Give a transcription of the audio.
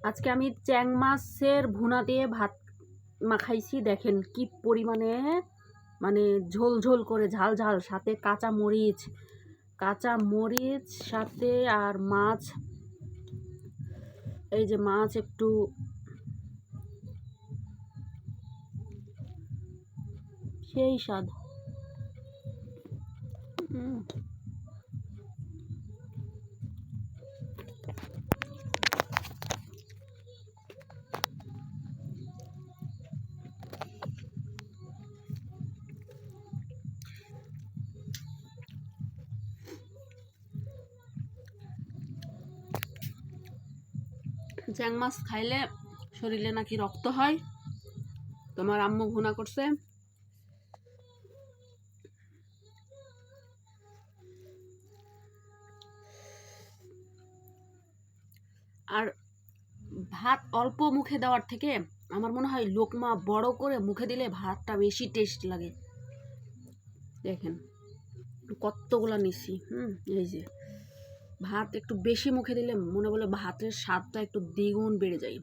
আজকে আমি চ্যাং মাছের ভুনা দিয়ে ভাত মাখাইছি। দেখেন কি পরিমাণে, মানে ঝোল ঝোল করে, ঝাল ঝাল, সাথে কাঁচা মরিচ সাথে আর মাছ। এই যে মাছ একটু সেই স্বাদ। চ্যাং মাছ খাইলে শরীরে নাকি রক্ত হয়। তোমার আম্মু ভুনা করছে। আর ভাত অল্প মুখে দেওয়ার থেকে আমার মনে হয় লোকমা বড় করে মুখে দিলে ভাতটা বেশি টেস্ট লাগে। দেখেন কতগুলা নিছি। এই যে ভাত একটু বেশি মুখে দিলে মনে বলে ভাতের স্বাদটা একটু দ্বিগুণ বেড়ে যায়।